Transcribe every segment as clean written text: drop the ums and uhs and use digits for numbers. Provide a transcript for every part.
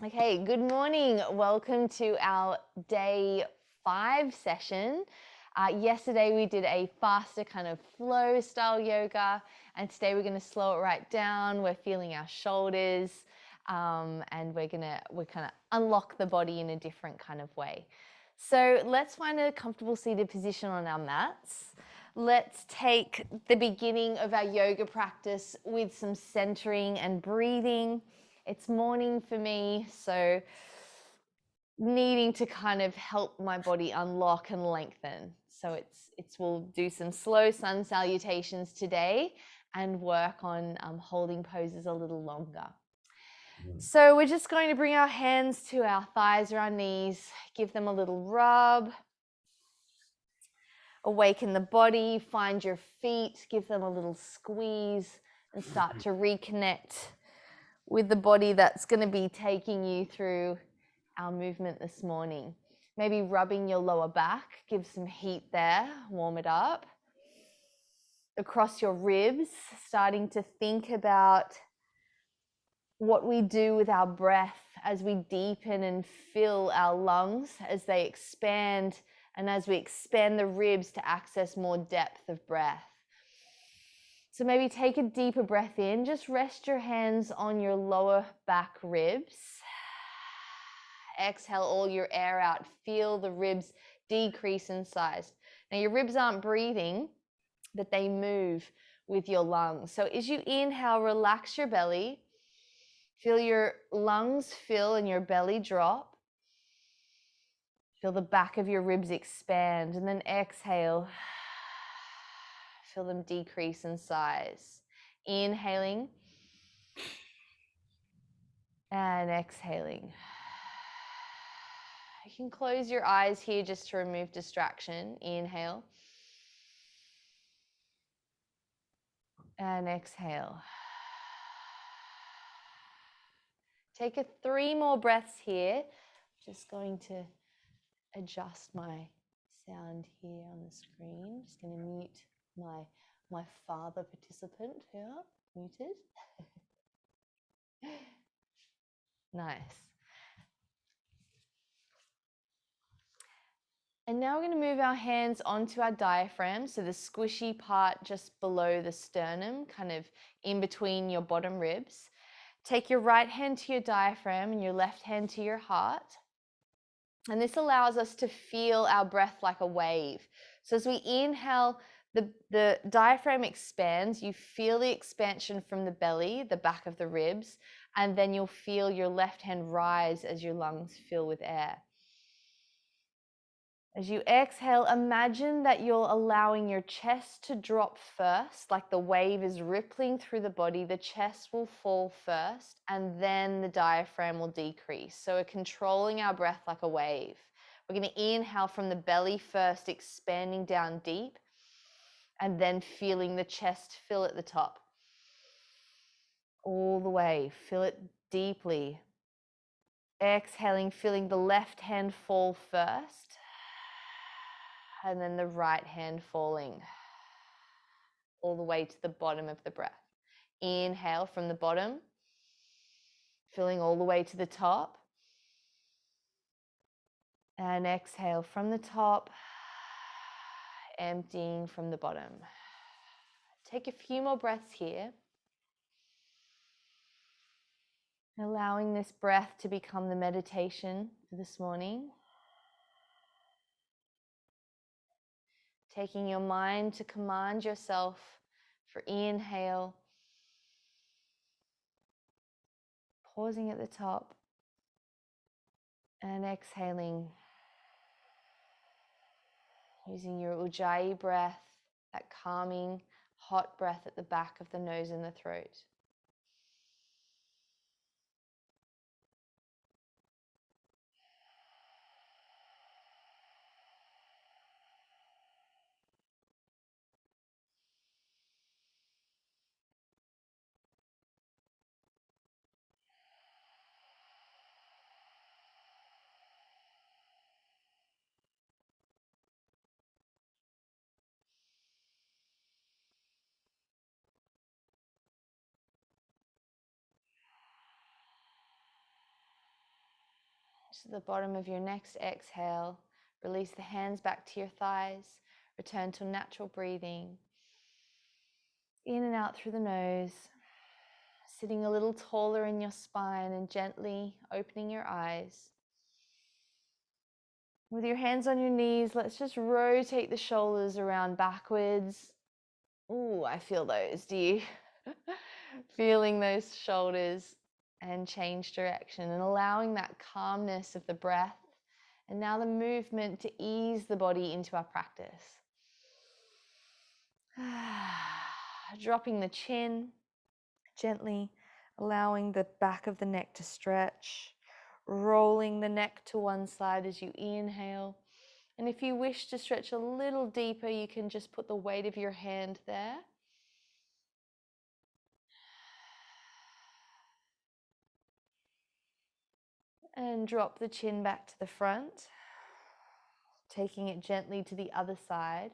Okay, good morning. Welcome to our day 5 session. Yesterday we did a faster kind of flow style yoga, and today we're going to slow it right down. We're feeling our shoulders, and we're kind of unlock the body in a different kind of way. So let's find a comfortable seated position on our mats. Let's take the beginning of our yoga practice with some centering and breathing. It's morning for me, so needing to kind of help my body unlock and lengthen. So we'll do some slow sun salutations today and work on holding poses a little longer. So we're just going to bring our hands to our thighs or our knees, give them a little rub. Awaken the body, find your feet, give them a little squeeze, and start to reconnect with the body that's going to be taking you through our movement this morning. Maybe rubbing your lower back, give some heat there, warm it up. Across your ribs, starting to think about what we do with our breath as we deepen and fill our lungs as they expand, and as we expand the ribs to access more depth of breath. So maybe take a deeper breath in. Just rest your hands on your lower back ribs. Exhale all your air out. Feel the ribs decrease in size. Now your ribs aren't breathing, but they move with your lungs. So as you inhale, relax your belly. Feel your lungs fill and your belly drop. Feel the back of your ribs expand, and then exhale. Feel them decrease in size. Inhaling and exhaling. You can close your eyes here just to remove distraction. Inhale and exhale. Take 3 more breaths here. Just going to adjust my sound here on the screen. Just going to mute my father participant here. Muted. Nice. And now we're going to move our hands onto our diaphragm, so the squishy part just below the sternum, kind of in between your bottom ribs. Take your right hand to your diaphragm and your left hand to your heart. And this allows us to feel our breath like a wave. So as we inhale, the diaphragm expands. You feel the expansion from the belly, the back of the ribs, and then you'll feel your left hand rise as your lungs fill with air. As you exhale, imagine that you're allowing your chest to drop first, like the wave is rippling through the body. The chest will fall first, and then the diaphragm will decrease. So we're controlling our breath like a wave. We're going to inhale from the belly first, expanding down deep, and then feeling the chest fill at the top. All the way, fill it deeply. Exhaling, feeling the left hand fall first, and then the right hand falling all the way to the bottom of the breath. Inhale from the bottom, filling all the way to the top. And exhale from the top, emptying from the bottom. Take a few more breaths here. Allowing this breath to become the meditation for this morning. Taking your mind to command yourself for inhale. Pausing at the top. And exhaling. Using your Ujjayi breath, that calming, hot breath at the back of the nose and the throat. to the bottom of your next exhale. Release the hands back to your thighs. Return to natural breathing. In and out through the nose. Sitting a little taller in your spine and gently opening your eyes. With your hands on your knees, let's just rotate the shoulders around backwards. Ooh, I feel those. Do you? Feeling those shoulders and change direction and allowing that calmness of the breath and now the movement to ease the body into our practice. Dropping the chin, gently allowing the back of the neck to stretch, rolling the neck to one side as you inhale. And if you wish to stretch a little deeper, you can just put the weight of your hand there. And drop the chin back to the front, taking it gently to the other side.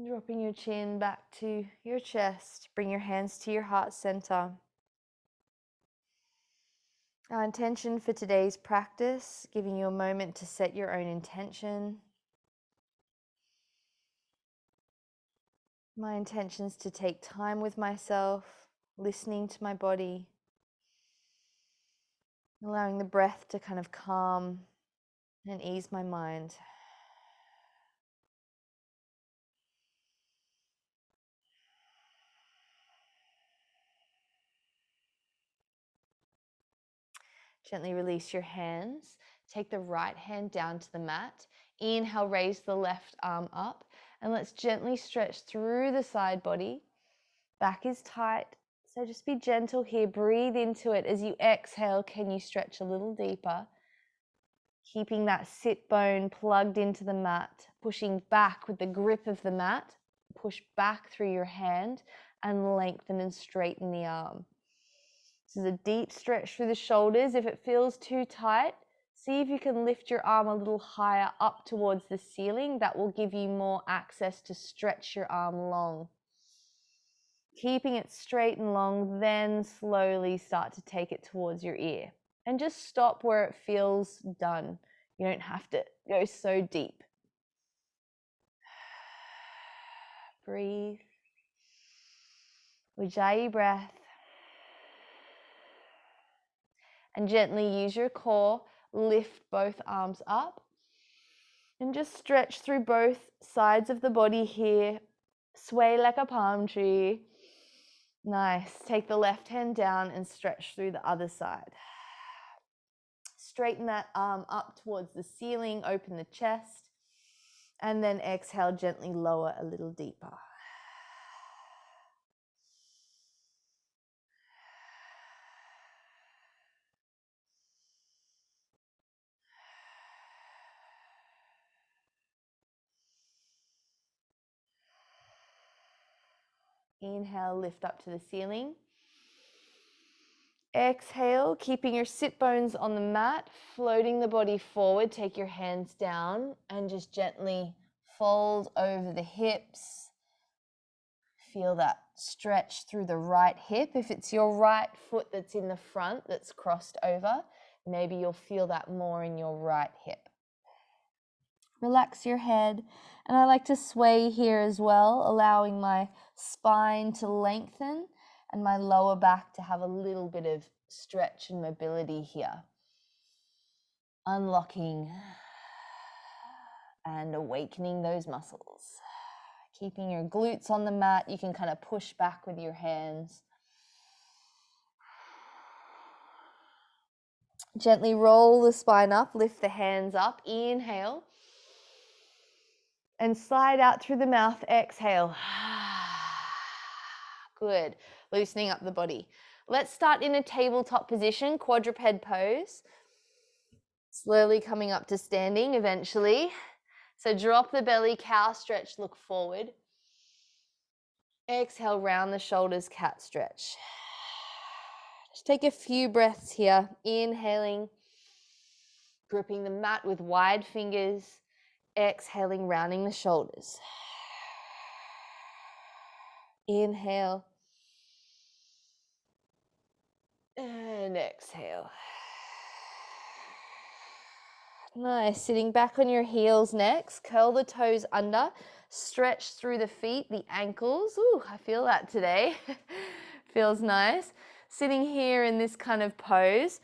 Dropping your chin back to your chest. Bring your hands to your heart center. Our intention for today's practice, giving you a moment to set your own intention. My intention is to take time with myself, listening to my body, allowing the breath to kind of calm and ease my mind. Gently release your hands. Take the right hand down to the mat. Inhale, raise the left arm up. And let's gently stretch through the side body. Back is tight, so just be gentle here. Breathe into it. As you exhale, can you stretch a little deeper? Keeping that sit bone plugged into the mat, pushing back with the grip of the mat. Push back through your hand and lengthen and straighten the arm. This is a deep stretch through the shoulders. If it feels too tight, see if you can lift your arm a little higher up towards the ceiling. That will give you more access to stretch your arm long. Keeping it straight and long, then slowly start to take it towards your ear. And just stop where it feels done. You don't have to go so deep. Breathe. Ujjayi breath. And gently use your core. Lift both arms up. And just stretch through both sides of the body here. Sway like a palm tree. Nice. Take the left hand down and stretch through the other side. Straighten that arm up towards the ceiling. Open the chest. And then exhale, gently lower a little deeper. Inhale, lift up to the ceiling. Exhale, keeping your sit bones on the mat, floating the body forward. Take your hands down and just gently fold over the hips. Feel that stretch through the right hip. If it's your right foot that's in the front that's crossed over, maybe you'll feel that more in your right hip. Relax your head, and I like to sway here as well, allowing my spine to lengthen and my lower back to have a little bit of stretch and mobility here. Unlocking and awakening those muscles. Keeping your glutes on the mat, you can kind of push back with your hands. Gently roll the spine up, lift the hands up, inhale. And slide out through the mouth, exhale. Good. Loosening up the body. Let's start in a tabletop position, quadruped pose. Slowly coming up to standing eventually. So drop the belly, cow stretch, look forward. Exhale, round the shoulders, cat stretch. Just take a few breaths here. Inhaling, gripping the mat with wide fingers. Exhaling, rounding the shoulders. Inhale. And exhale. Nice. Sitting back on your heels next. Curl the toes under. Stretch through the feet, the ankles. Ooh, I feel that today. Feels nice. Sitting here in this kind of pose.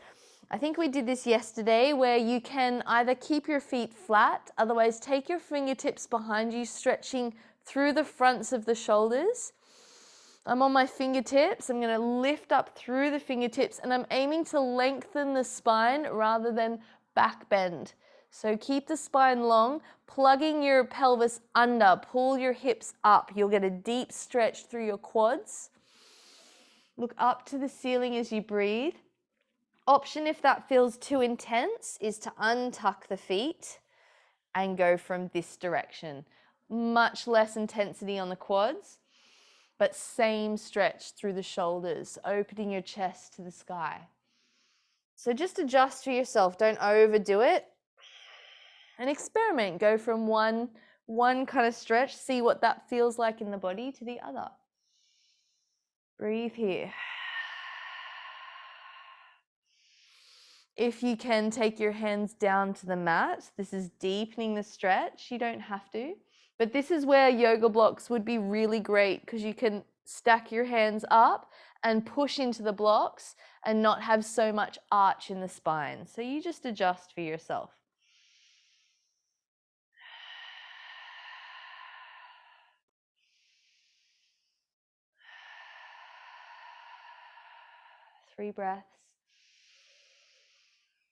I think we did this yesterday where you can either keep your feet flat, otherwise take your fingertips behind you, stretching through the fronts of the shoulders. I'm on my fingertips. I'm going to lift up through the fingertips and I'm aiming to lengthen the spine rather than back bend. So keep the spine long, plugging your pelvis under, pull your hips up. You'll get a deep stretch through your quads. Look up to the ceiling as you breathe. Option, if that feels too intense, is to untuck the feet and go from this direction. Much less intensity on the quads, but same stretch through the shoulders, opening your chest to the sky. So just adjust for yourself, don't overdo it. And experiment, go from one kind of stretch, see what that feels like in the body, to the other. Breathe here. If you can, take your hands down to the mat. This is deepening the stretch. You don't have to. But this is where yoga blocks would be really great because you can stack your hands up and push into the blocks and not have so much arch in the spine. So you just adjust for yourself. Three breaths.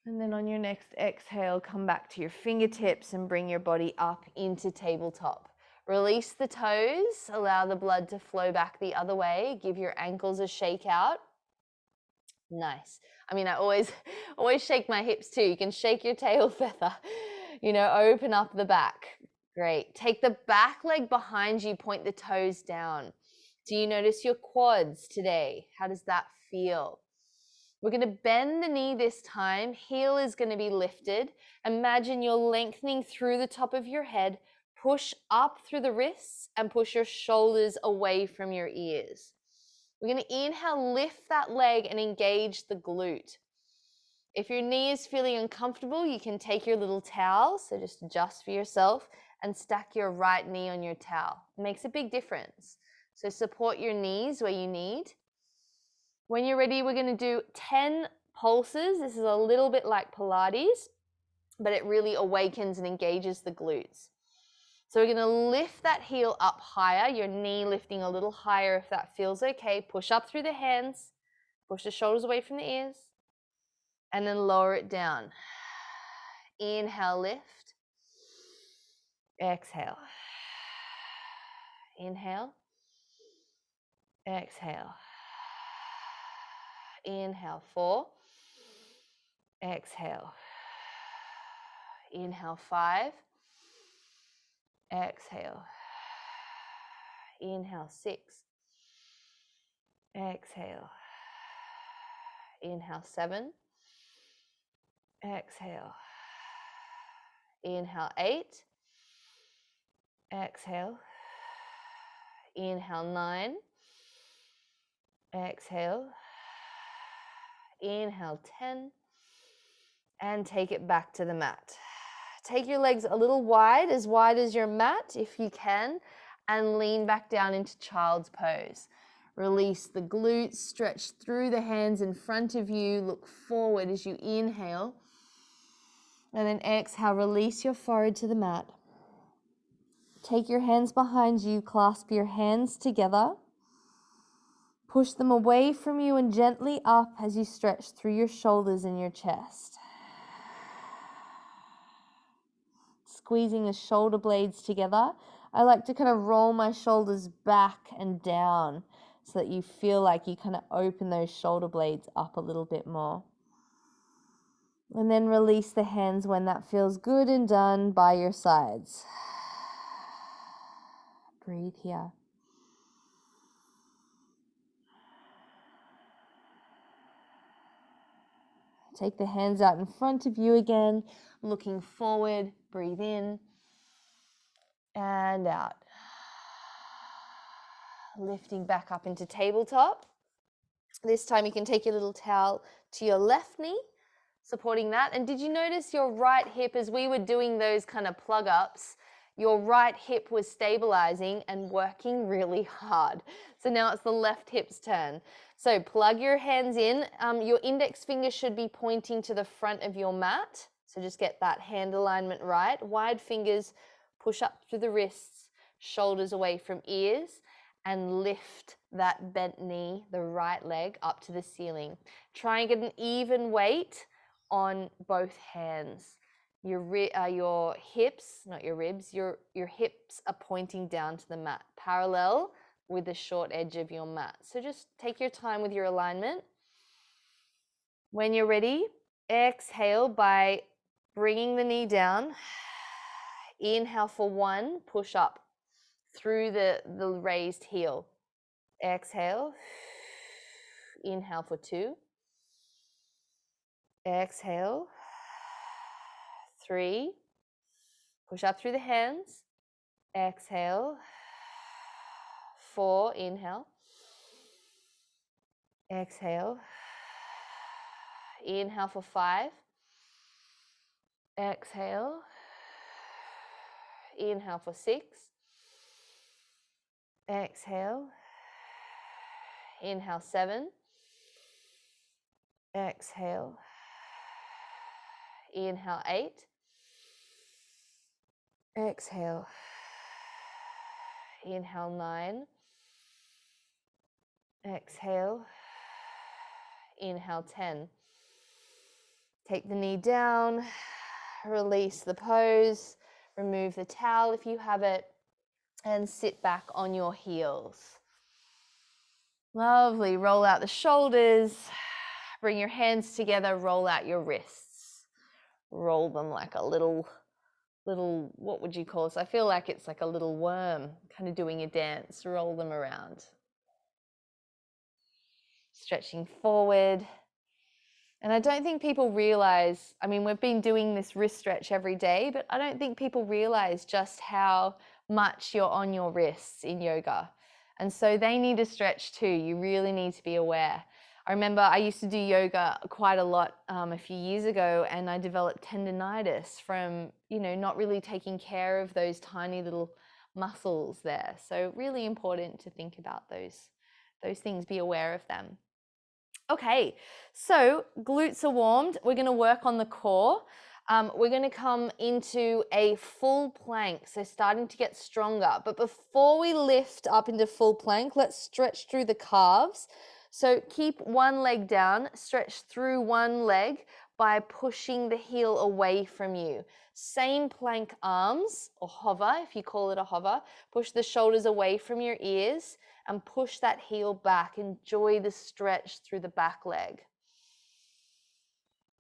And then on your next exhale, come back to your fingertips and bring your body up into tabletop. Release the toes, allow the blood to flow back the other way. Give your ankles a shake out. Nice. I mean, I always shake my hips too. You can shake your tail feather, open up the back. Great. Take the back leg behind you, point the toes down. Do you notice your quads today? How does that feel? We're going to bend the knee this time. Heel is going to be lifted. Imagine you're lengthening through the top of your head. Push up through the wrists and push your shoulders away from your ears. We're going to inhale, lift that leg and engage the glute. If your knee is feeling uncomfortable, you can take your little towel, so just adjust for yourself, and stack your right knee on your towel. It makes a big difference. So support your knees where you need. When you're ready, we're going to do 10 pulses. This is a little bit like Pilates, but it really awakens and engages the glutes. So we're going to lift that heel up higher, your knee lifting a little higher if that feels okay. Push up through the hands, push the shoulders away from the ears, and then lower it down. Inhale, lift. Exhale. Inhale. Exhale. Inhale, 4. Exhale. Inhale, 5. Exhale. Inhale, 6. Exhale. Inhale, 7. Exhale. Inhale, 8. Exhale. Inhale, 9. Exhale. Inhale, 10. And take it back to the mat. Take your legs a little wide as your mat if you can, and lean back down into child's pose. Release the glutes, stretch through the hands in front of you, look forward as you inhale, and then exhale, release your forehead to the mat. Take your hands behind you, clasp your hands together, push them away from you and gently up as you stretch through your shoulders and your chest. Squeezing the shoulder blades together. I like to kind of roll my shoulders back and down so that you feel like you kind of open those shoulder blades up a little bit more. And then release the hands when that feels good and done by your sides. Breathe here. Take the hands out in front of you again, looking forward. Breathe in and out. Lifting back up into tabletop. This time you can take your little towel to your left knee, supporting that. And did you notice your right hip, as we were doing those kind of plug ups, your right hip was stabilizing and working really hard. So now it's the left hip's turn. So plug your hands in. Your index finger should be pointing to the front of your mat. So just get that hand alignment right. Wide fingers, push up through the wrists, shoulders away from ears, and lift that bent knee, the right leg, up to the ceiling. Try and get an even weight on both hands. Your hips, not your ribs, your hips are pointing down to the mat, parallel with the short edge of your mat. So just take your time with your alignment. When you're ready, exhale by bringing the knee down. Inhale for 1, push up through the raised heel. Exhale. Inhale for 2. Exhale. 3. Push up through the hands. Exhale. 4. Inhale. Exhale. Inhale for 5. Exhale. Inhale for 6. Exhale. Inhale 7. Exhale. Inhale 8. Exhale. Inhale 9. Exhale. Inhale 10. Take the knee down. Release the pose. Remove the towel if you have it. And sit back on your heels. Lovely. Roll out the shoulders. Bring your hands together. Roll out your wrists. Roll them like a little, what would you call this? I feel like it's like a little worm kind of doing a dance. Roll them around. Stretching forward. And I don't think people realize, I mean, we've been doing this wrist stretch every day, but I don't think people realize just how much you're on your wrists in yoga. And so they need to stretch too. You really need to be aware. I remember I used to do yoga quite a lot a few years ago, and I developed tendinitis from, not really taking care of those tiny little muscles there. So really important to think about those things, be aware of them. Okay, so glutes are warmed. We're going to work on the core. We're going to come into a full plank, so starting to get stronger. But before we lift up into full plank, let's stretch through the calves. So keep one leg down, stretch through one leg by pushing the heel away from you. Same plank arms, or hover, if you call it a hover. Push the shoulders away from your ears and push that heel back. Enjoy the stretch through the back leg.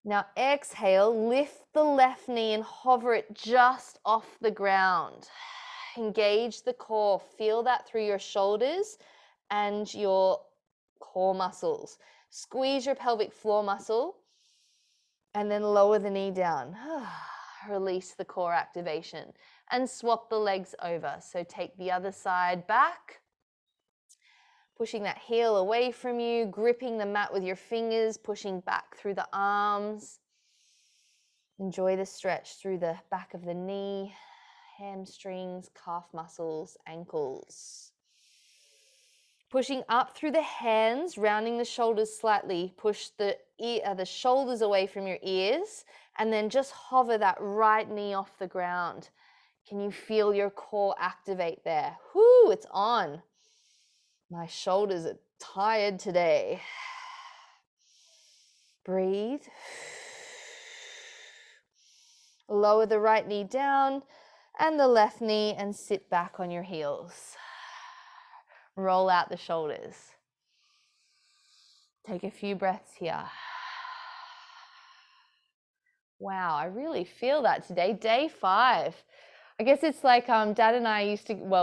Now exhale, lift the left knee and hover it just off the ground. Engage the core, feel that through your shoulders and your core muscles. Squeeze your pelvic floor muscle and then lower the knee down. Release the core activation and swap the legs over. So take the other side back. Pushing that heel away from you, gripping the mat with your fingers, pushing back through the arms. Enjoy the stretch through the back of the knee, hamstrings, calf muscles, ankles. Pushing up through the hands, rounding the shoulders slightly. Push the shoulders away from your ears, and then just hover that right knee off the ground. Can you feel your core activate there? Whoo, it's on. My shoulders are tired today. Breathe. Lower the right knee down and the left knee and sit back on your heels. Roll out the shoulders. Take a few breaths here. Wow, I really feel that today. Day 5. I guess it's like Dad and I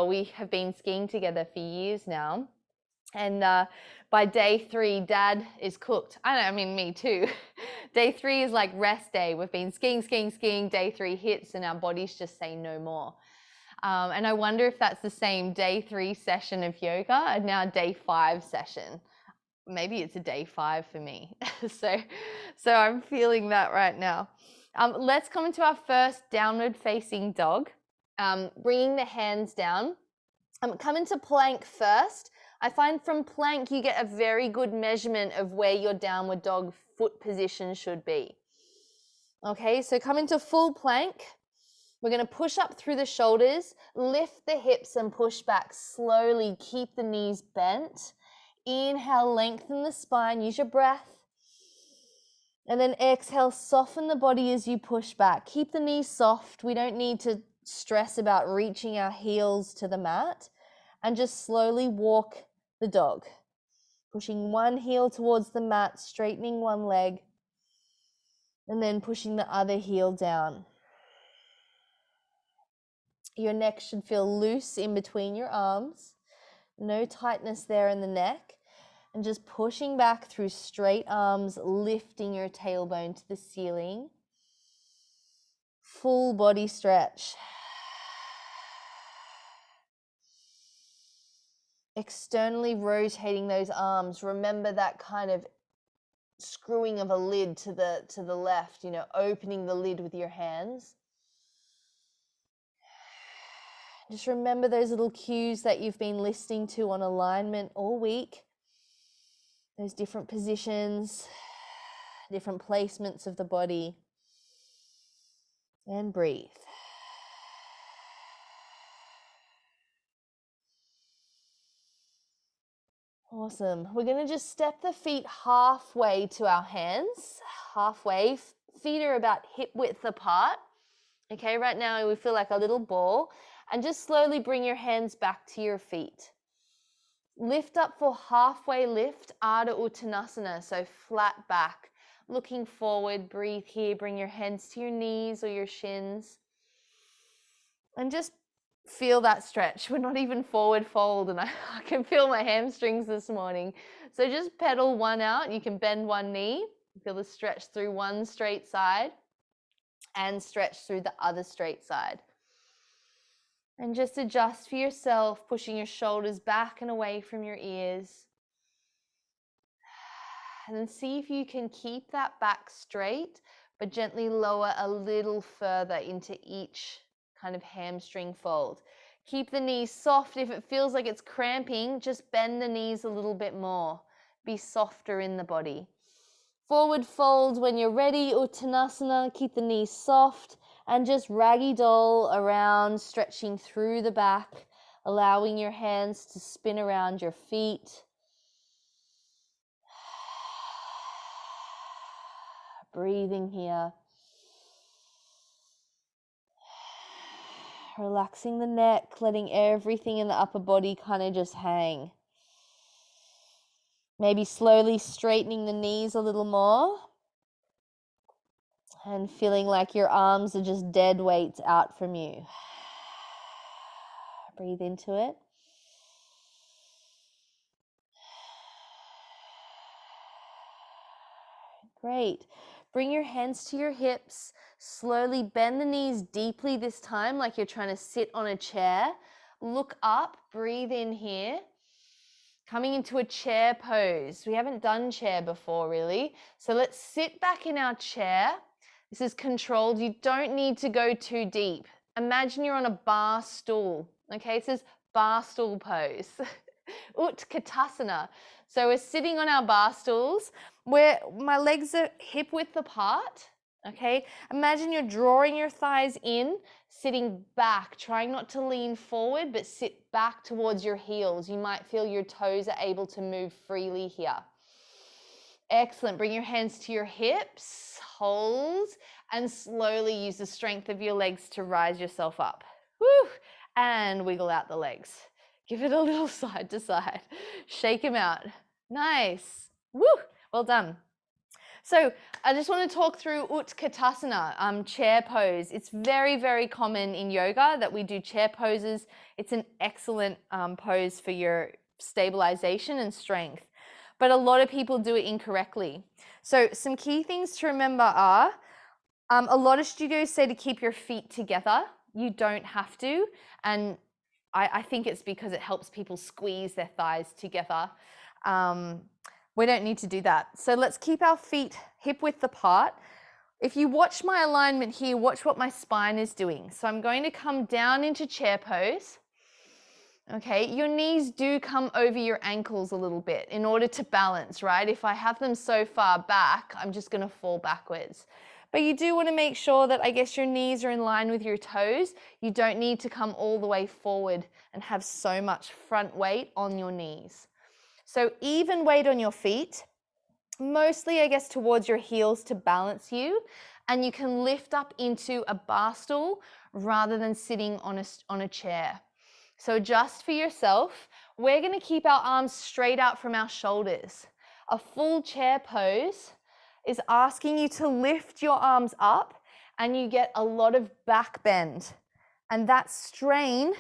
we have been skiing together for years now. And by day 3, Dad is cooked. Me too. Day 3 is like rest day. We've been skiing. Day 3 hits and our bodies just say no more. And I wonder if that's the same day 3 session of yoga and now day 5 session. Maybe it's a day 5 for me. so I'm feeling that right now. Let's come into our first downward facing dog. Bringing the hands down. Come into plank first. I find from plank you get a very good measurement of where your downward dog foot position should be. Okay, so come into full plank. We're going to push up through the shoulders, lift the hips and push back slowly. Keep the knees bent. Inhale, lengthen the spine, use your breath. And then exhale, soften the body as you push back. Keep the knees soft. We don't need to stress about reaching our heels to the mat. And just slowly walk the dog. Pushing one heel towards the mat, straightening one leg. And then pushing the other heel down. Your neck should feel loose in between your arms. No tightness there in the neck. And just pushing back through straight arms, lifting your tailbone to the ceiling. Full body stretch. Externally rotating those arms. Remember that kind of screwing of a lid to the left, opening the lid with your hands. Just remember those little cues that you've been listening to on alignment all week. Those different positions, different placements of the body. And breathe. Awesome. We're going to just step the feet halfway to our hands. Halfway. Feet are about hip width apart. Okay, right now we feel like a little ball. And just slowly bring your hands back to your feet. Lift up for halfway lift, Ardha Uttanasana, so flat back. Looking forward, breathe here, bring your hands to your knees or your shins. And just feel that stretch. We're not even forward fold, and I can feel my hamstrings this morning. So just pedal one out. You can bend one knee. Feel the stretch through one straight side and stretch through the other straight side. And just adjust for yourself, pushing your shoulders back and away from your ears. And then see if you can keep that back straight, but gently lower a little further into each kind of hamstring fold. Keep the knees soft. If it feels like it's cramping, just bend the knees a little bit more. Be softer in the body. Forward fold when you're ready, Uttanasana. Keep the knees soft and just ragdoll around, stretching through the back, allowing your hands to spin around your feet. Breathing here. Relaxing the neck, letting everything in the upper body kind of just hang. Maybe slowly straightening the knees a little more. And feeling like your arms are just dead weights out from you. Breathe into it. Great. Bring your hands to your hips. Slowly bend the knees deeply this time, like you're trying to sit on a chair. Look up, breathe in here. Coming into a chair pose. We haven't done chair before, really. So let's sit back in our chair. This is controlled. You don't need to go too deep. Imagine you're on a bar stool. Okay, this is bar stool pose. Utkatasana. So we're sitting on our bar stools where my legs are hip width apart. Okay, imagine you're drawing your thighs in, sitting back, trying not to lean forward, but sit back towards your heels. You might feel your toes are able to move freely here. Excellent. Bring your hands to your hips, hold, and slowly use the strength of your legs to rise yourself up. Woo! And wiggle out the legs. Give it a little side to side. Shake them out. Nice. Woo! Well done. So I just want to talk through Utkatasana, chair pose. It's very, very common in yoga that we do chair poses. It's an excellent pose for your stabilization and strength. But a lot of people do it incorrectly. So some key things to remember are, a lot of studios say to keep your feet together. You don't have to. And I think it's because it helps people squeeze their thighs together. We don't need to do that. So let's keep our feet hip width apart. If you watch my alignment here, watch what my spine is doing. So I'm going to come down into chair pose. Okay, your knees do come over your ankles a little bit in order to balance, right? If I have them so far back, I'm just going to fall backwards. But you do want to make sure that, I guess, your knees are in line with your toes. You don't need to come all the way forward and have so much front weight on your knees. So even weight on your feet, mostly, I guess, towards your heels to balance you. And you can lift up into a bar stool rather than sitting on a chair. So just for yourself, we're going to keep our arms straight out from our shoulders. A full chair pose is asking you to lift your arms up and you get a lot of back bend. And that strain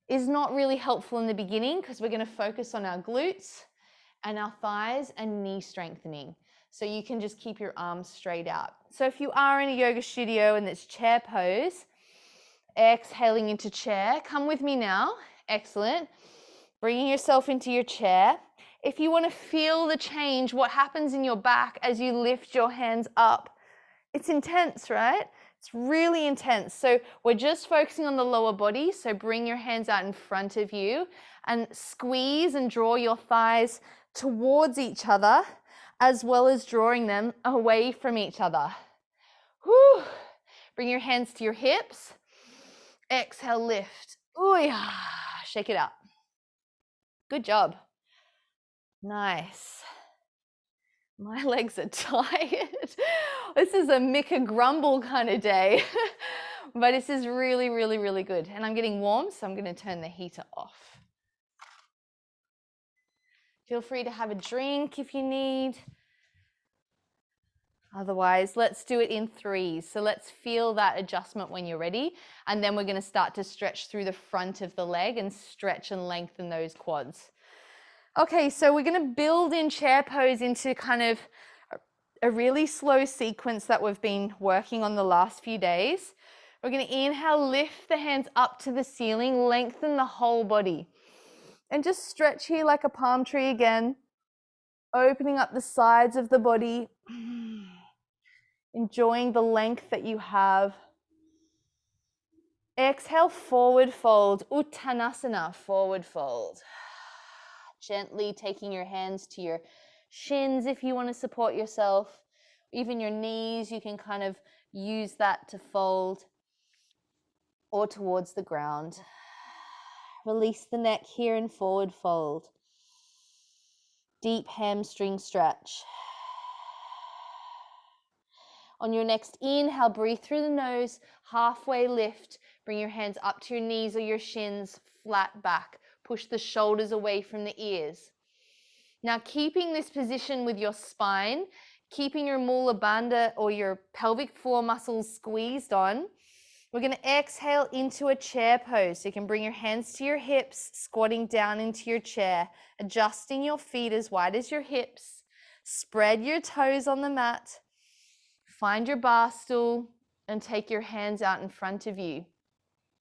is not really helpful in the beginning because we're going to focus on our glutes and our thighs and knee strengthening. So you can just keep your arms straight out. So if you are in a yoga studio and it's chair pose, exhaling into chair, come with me now. Excellent. Bringing yourself into your chair. If you want to feel the change, what happens in your back as you lift your hands up, it's intense, right? It's really intense. So we're just focusing on the lower body. So bring your hands out in front of you and squeeze and draw your thighs towards each other, as well as drawing them away from each other. Whew. Bring your hands to your hips. Exhale, lift. Ooh, yeah. Shake it up. Good job. Nice. My legs are tired. This is a Mika grumble kind of day. But this is really, really, really good. And I'm getting warm, so I'm going to turn the heater off. Feel free to have a drink if you need. Otherwise, let's do it in threes. So let's feel that adjustment when you're ready. And then we're going to start to stretch through the front of the leg and stretch and lengthen those quads. Okay, so we're going to build in chair pose into kind of a really slow sequence that we've been working on the last few days. We're going to inhale, lift the hands up to the ceiling, lengthen the whole body. And just stretch here like a palm tree again, opening up the sides of the body, enjoying the length that you have. Exhale, forward fold, Uttanasana, forward fold. Gently taking your hands to your shins if you want to support yourself. Even your knees, you can kind of use that to fold or towards the ground. Release the neck here and forward fold. Deep hamstring stretch. On your next inhale, breathe through the nose, halfway lift. Bring your hands up to your knees or your shins, flat back. Push the shoulders away from the ears. Now, keeping this position with your spine, keeping your mula bandha or your pelvic floor muscles squeezed on, we're going to exhale into a chair pose. So you can bring your hands to your hips, squatting down into your chair, adjusting your feet as wide as your hips. Spread your toes on the mat. Find your bar stool and take your hands out in front of you.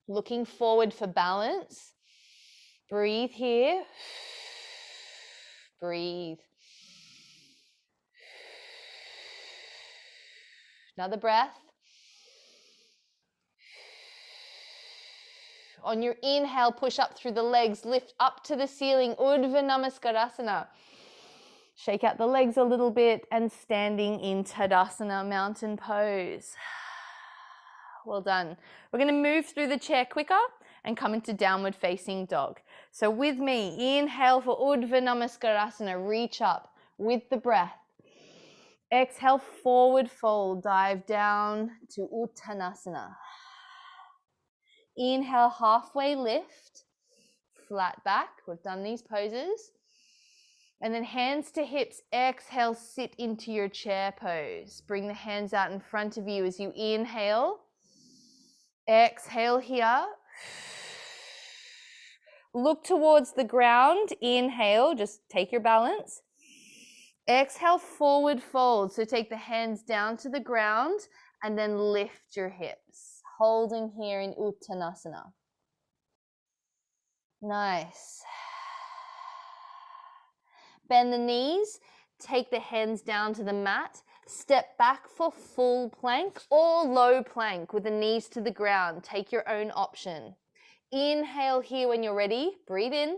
Looking forward for balance. Breathe here. Breathe. Another breath. On your inhale, push up through the legs, lift up to the ceiling, Urdhva Namaskarasana. Shake out the legs a little bit and standing in Tadasana, mountain pose. Well done. We're going to move through the chair quicker and come into downward facing dog. So with me, inhale for Urdhva Namaskarasana, reach up with the breath. Exhale, forward fold, dive down to Uttanasana. Inhale, halfway lift, flat back. We've done these poses. And then hands to hips, exhale, sit into your chair pose. Bring the hands out in front of you as you inhale. Exhale here. Look towards the ground. Inhale, just take your balance. Exhale, forward fold. So take the hands down to the ground and then lift your hips. holding here in Uttanasana. Nice. Bend the knees, take the hands down to the mat, step back for full plank or low plank with the knees to the ground. Take your own option. Inhale here when you're ready, breathe in.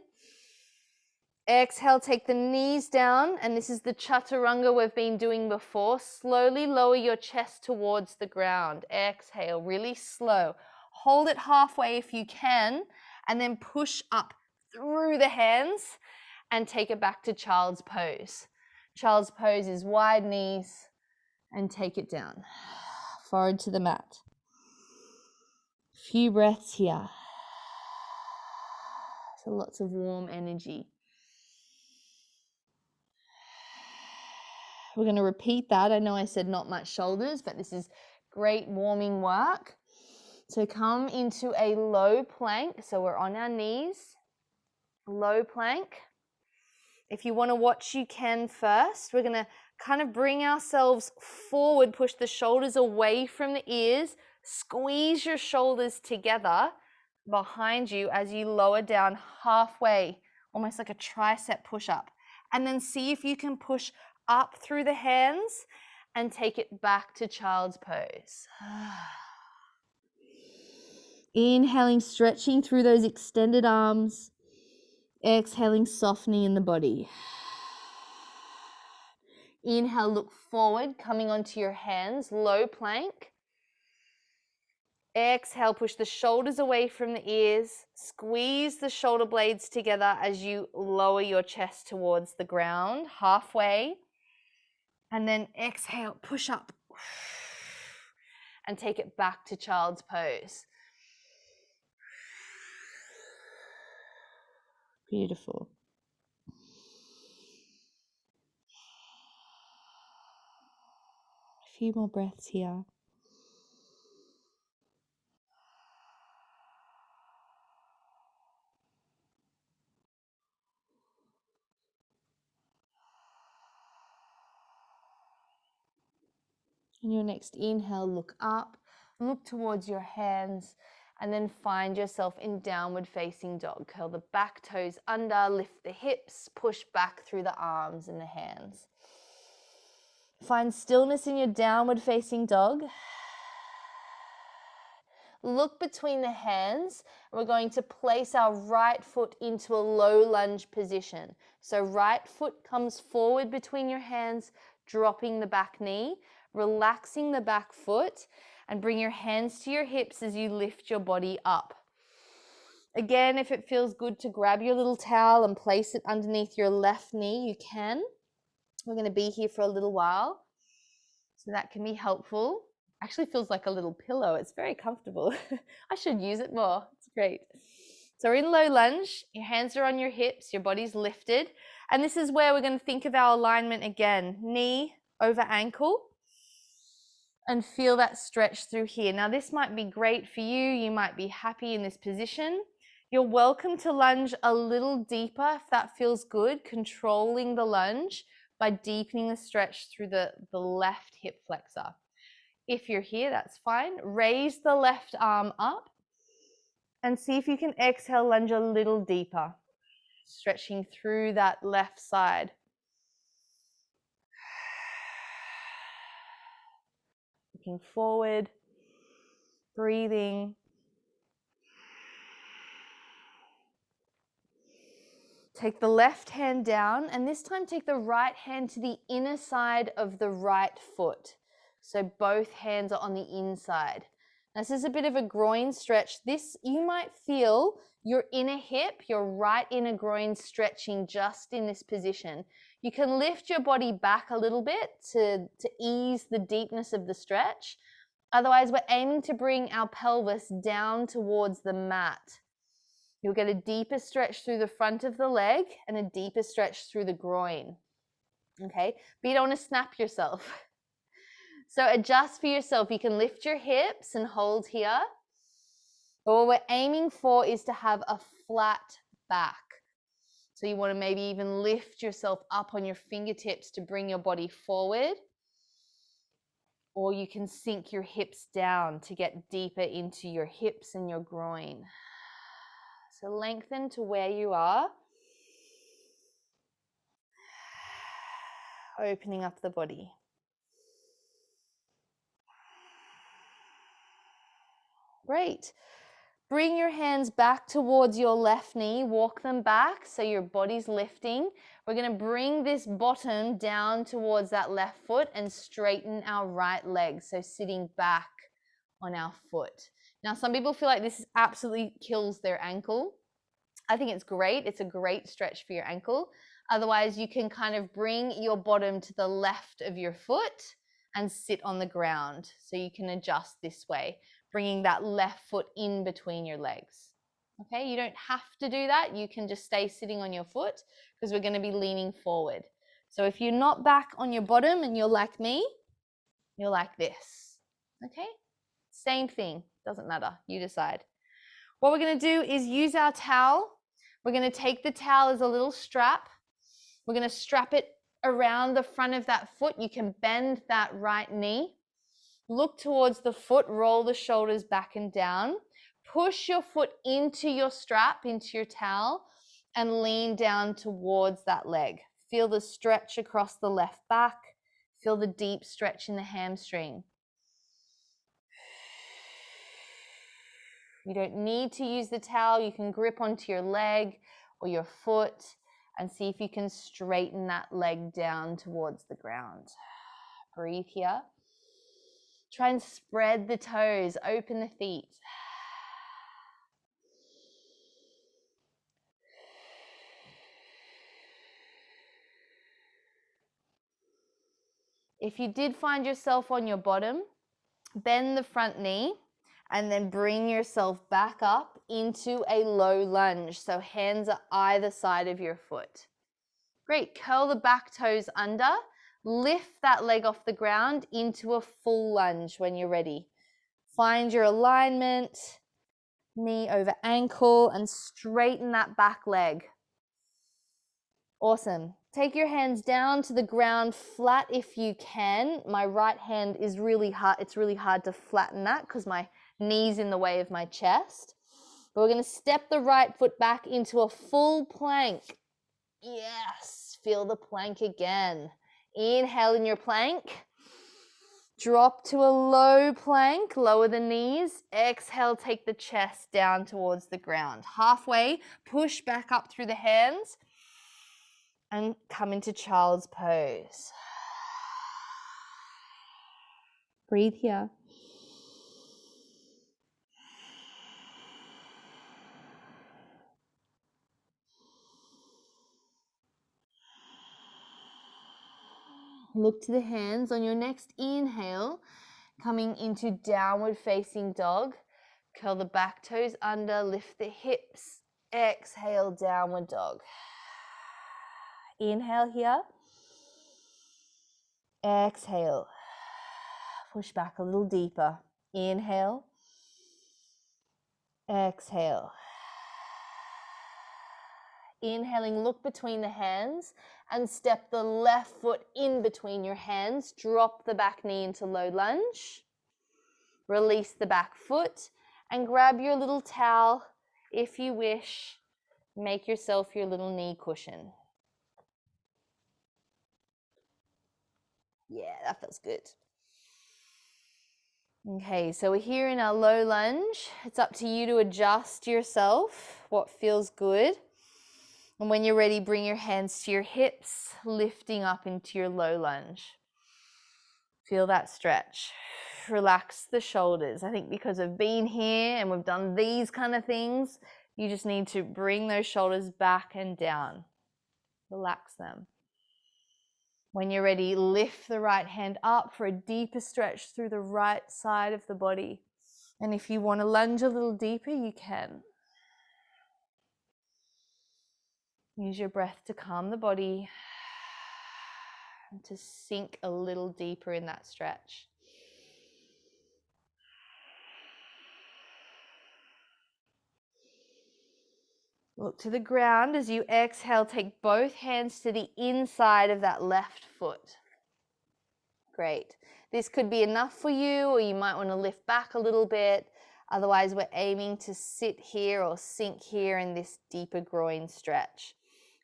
Exhale, take the knees down, and this is the chaturanga we've been doing before. Slowly lower your chest towards the ground. Exhale, really slow. Hold it halfway if you can, and then push up through the hands and take it back to child's pose. Child's pose is wide knees and take it down. Forward to the mat. Few breaths here. So lots of warm energy. We're going to repeat that. I know I said not much shoulders, but this is great warming work. So come into a low plank. So we're on our knees, low plank. If you want to watch, you can first. We're going to kind of bring ourselves forward, push the shoulders away from the ears, squeeze your shoulders together behind you as you lower down halfway, almost like a tricep push-up. And then see if you can push up through the hands and take it back to child's pose. Inhaling, stretching through those extended arms. Exhaling, softening in the body. Inhale, look forward, coming onto your hands, low plank. Exhale, push the shoulders away from the ears. Squeeze the shoulder blades together as you lower your chest towards the ground, halfway. And then exhale, push up and take it back to child's pose. Beautiful. A few more breaths here. On your next inhale, look up, look towards your hands, and then find yourself in downward facing dog. Curl the back toes under, lift the hips, push back through the arms and the hands. Find stillness in your downward facing dog. Look between the hands. We're going to place our right foot into a low lunge position. So right foot comes forward between your hands, dropping the back knee, relaxing the back foot, and bring your hands to your hips as you lift your body up. Again, if it feels good to grab your little towel and place it underneath your left knee, you can. We're going to be here for a little while, so that can be helpful. Actually feels like a little pillow. It's very comfortable. I should use it more. It's great. So we're in low lunge. Your hands are on your hips. Your body's lifted. And this is where we're going to think of our alignment again. Knee over ankle. And feel that stretch through here. Now this might be great for you. You might be happy in this position. You're welcome to lunge a little deeper if that feels good. Controlling the lunge by deepening the stretch through the left hip flexor. If you're here, that's fine. Raise the left arm up and see if you can exhale, lunge a little deeper, stretching through that left side. Looking forward, breathing. Take the left hand down, and this time take the right hand to the inner side of the right foot. So both hands are on the inside. Now, this is a bit of a groin stretch. This, you might feel your inner hip, your right inner groin stretching just in this position. You can lift your body back a little bit to ease the deepness of the stretch. Otherwise, we're aiming to bring our pelvis down towards the mat. You'll get a deeper stretch through the front of the leg and a deeper stretch through the groin. Okay, but you don't want to snap yourself. So adjust for yourself. You can lift your hips and hold here. But what we're aiming for is to have a flat back. So you want to maybe even lift yourself up on your fingertips to bring your body forward. Or you can sink your hips down to get deeper into your hips and your groin. So lengthen to where you are. Opening up the body. Great. Bring your hands back towards your left knee. Walk them back so your body's lifting. We're going to bring this bottom down towards that left foot and straighten our right leg. So sitting back on our foot. Now, some people feel like this absolutely kills their ankle. I think it's great. It's a great stretch for your ankle. Otherwise, you can kind of bring your bottom to the left of your foot and sit on the ground. So you can adjust this way, bringing that left foot in between your legs. Okay, you don't have to do that. You can just stay sitting on your foot because we're going to be leaning forward. So if you're not back on your bottom and you're like me, you're like this. Okay, same thing. Doesn't matter. You decide. What we're going to do is use our towel. We're going to take the towel as a little strap. We're going to strap it around the front of that foot. You can bend that right knee. Look towards the foot, roll the shoulders back and down. Push your foot into your strap, into your towel, and lean down towards that leg. Feel the stretch across the left back. Feel the deep stretch in the hamstring. You don't need to use the towel. You can grip onto your leg or your foot and see if you can straighten that leg down towards the ground. Breathe here. Try and spread the toes, open the feet. If you did find yourself on your bottom, bend the front knee and then bring yourself back up into a low lunge. So hands are either side of your foot. Great, curl the back toes under. Lift that leg off the ground into a full lunge when you're ready. Find your alignment, knee over ankle, and straighten that back leg. Awesome. Take your hands down to the ground flat if you can. My right hand is really hard. It's really hard to flatten that because my knee's in the way of my chest. But we're going to step the right foot back into a full plank. Yes, feel the plank again. Inhale in your plank. Drop to a low plank, lower the knees. Exhale, take the chest down towards the ground. Halfway, push back up through the hands and come into child's pose. Breathe here. Look to the hands on your next inhale, coming into downward facing dog. Curl the back toes under, lift the hips. Exhale, downward dog. Inhale here. Exhale. Push back a little deeper. Inhale. Exhale. Inhaling, look between the hands and step the left foot in between your hands. Drop the back knee into low lunge. Release the back foot and grab your little towel if you wish. Make yourself your little knee cushion. Yeah, that feels good. Okay, so we're here in our low lunge. It's up to you to adjust yourself, what feels good. And when you're ready, bring your hands to your hips, lifting up into your low lunge. Feel that stretch. Relax the shoulders. I think because I've been here and we've done these kind of things, you just need to bring those shoulders back and down. Relax them. When you're ready, lift the right hand up for a deeper stretch through the right side of the body. And if you want to lunge a little deeper, you can. Use your breath to calm the body and to sink a little deeper in that stretch. Look to the ground as you exhale. Take both hands to the inside of that left foot. Great. This could be enough for you, or you might want to lift back a little bit. Otherwise, we're aiming to sit here or sink here in this deeper groin stretch.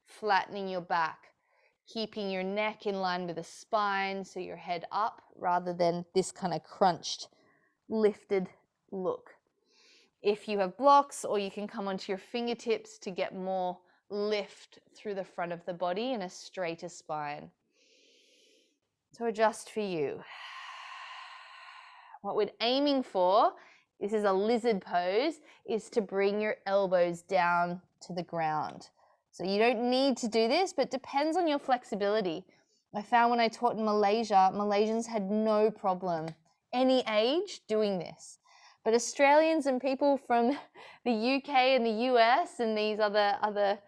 Flattening your back, keeping your neck in line with the spine, so your head up rather than this kind of crunched, lifted look. If you have blocks, or you can come onto your fingertips to get more lift through the front of the body and a straighter spine. So adjust for you. What we're aiming for, this is a lizard pose, is to bring your elbows down to the ground. So you don't need to do this, but depends on your flexibility. I found when I taught in Malaysia, Malaysians had no problem, any age, doing this. But Australians and people from the UK and the US and these other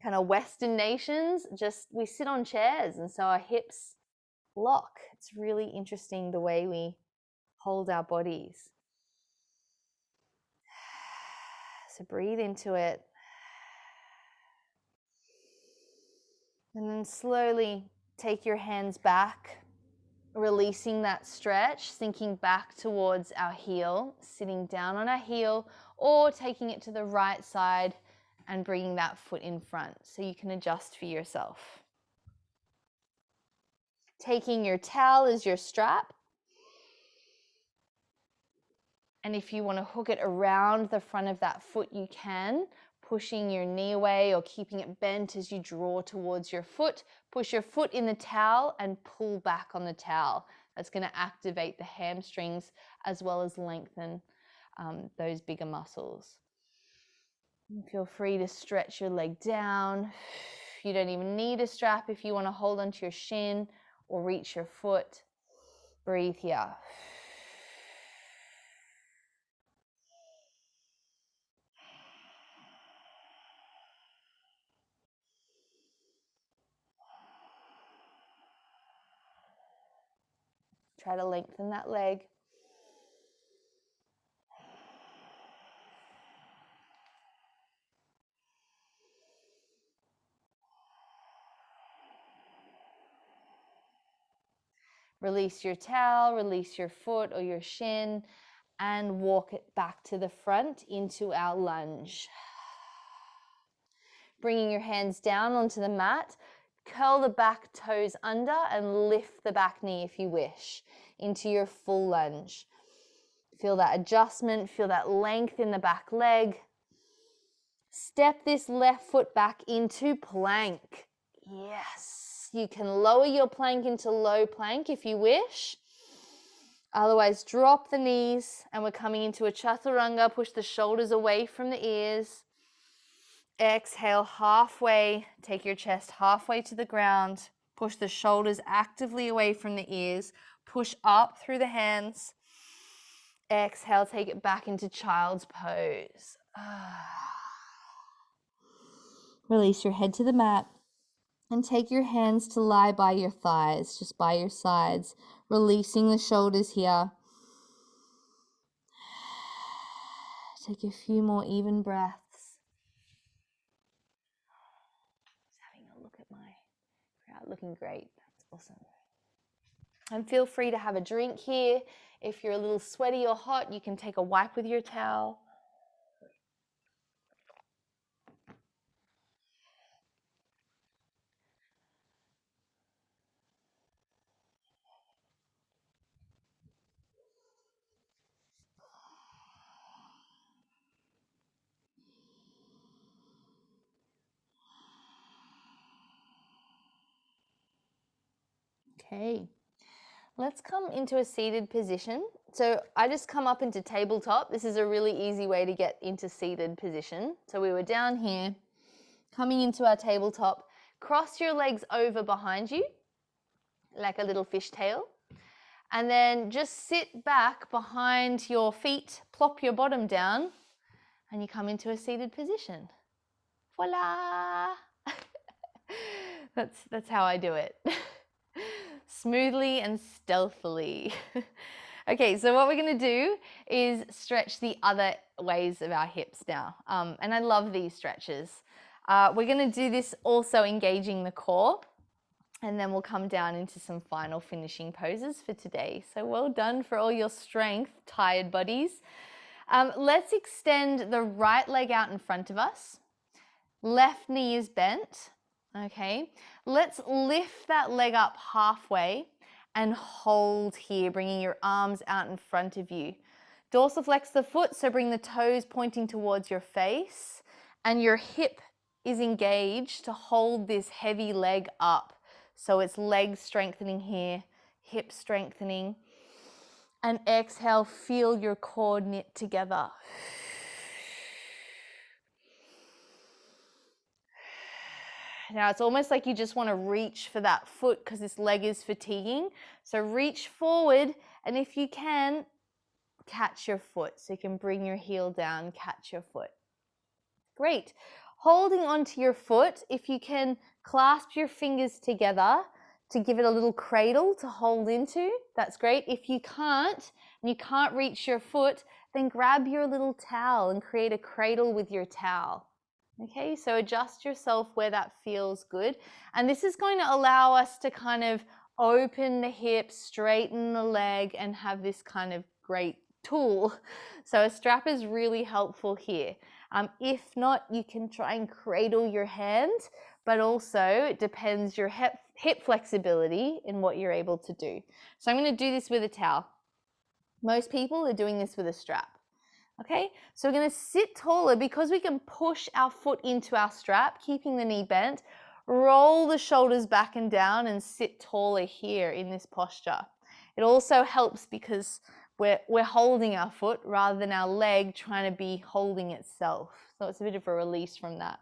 kind of Western nations, we sit on chairs, and so our hips lock. It's really interesting the way we hold our bodies. So breathe into it. And then slowly take your hands back, releasing that stretch, sinking back towards our heel, sitting down on our heel, or taking it to the right side and bringing that foot in front so you can adjust for yourself. Taking your towel as your strap. And if you want to hook it around the front of that foot, you can, pushing your knee away or keeping it bent as you draw towards your foot. Push your foot in the towel and pull back on the towel. That's going to activate the hamstrings as well as lengthen those bigger muscles. And feel free to stretch your leg down. You don't even need a strap if you want to hold onto your shin or reach your foot. Breathe here. Try to lengthen that leg. Release your towel, release your foot or your shin, and walk it back to the front into our lunge. Bringing your hands down onto the mat, curl the back toes under and lift the back knee if you wish into your full lunge. Feel that adjustment, feel that length in the back leg. Step this left foot back into plank. Yes, you can lower your plank into low plank if you wish. Otherwise, drop the knees, and we're coming into a chaturanga. Push the shoulders away from the ears. Exhale halfway, take your chest halfway to the ground. Push the shoulders actively away from the ears. Push up through the hands. Exhale, take it back into child's pose. Release your head to the mat and take your hands to lie by your thighs, just by your sides, releasing the shoulders here. Take a few more even breaths. Just having a look at my crowd, looking great. That's awesome. And feel free to have a drink here. If you're a little sweaty or hot, you can take a wipe with your towel. Okay, let's come into a seated position. So I just come up into tabletop. This is a really easy way to get into seated position. So we were down here, coming into our tabletop. Cross your legs over behind you, like a little fishtail. And then just sit back behind your feet, plop your bottom down, and you come into a seated position. Voila! That's how I do it. Smoothly and stealthily. Okay, so what we're going to do is stretch the other ways of our hips now. And I love these stretches. We're going to do this also engaging the core. And then we'll come down into some final finishing poses for today. So well done for all your strength, tired buddies. Let's extend the right leg out in front of us. Left knee is bent, okay? Let's lift that leg up halfway and hold here, bringing your arms out in front of you. Dorsiflex the foot, so bring the toes pointing towards your face, and your hip is engaged to hold this heavy leg up. So it's leg strengthening here, hip strengthening. And exhale, feel your core knit together. Now it's almost like you just want to reach for that foot because this leg is fatiguing. So reach forward, and if you can, catch your foot. So you can bring your heel down, catch your foot. Great. Holding onto your foot, if you can clasp your fingers together to give it a little cradle to hold into, that's great. If you can't, and you can't reach your foot, then grab your little towel and create a cradle with your towel. Okay, so adjust yourself where that feels good. And this is going to allow us to kind of open the hips, straighten the leg, and have this kind of great tool. So a strap is really helpful here. If not, you can try and cradle your hand, but also it depends your hip flexibility in what you're able to do. So I'm going to do this with a towel. Most people are doing this with a strap. Okay, so we're going to sit taller because we can push our foot into our strap, keeping the knee bent. Roll the shoulders back and down and sit taller here in this posture. It also helps because we're holding our foot rather than our leg trying to be holding itself. So it's a bit of a release from that.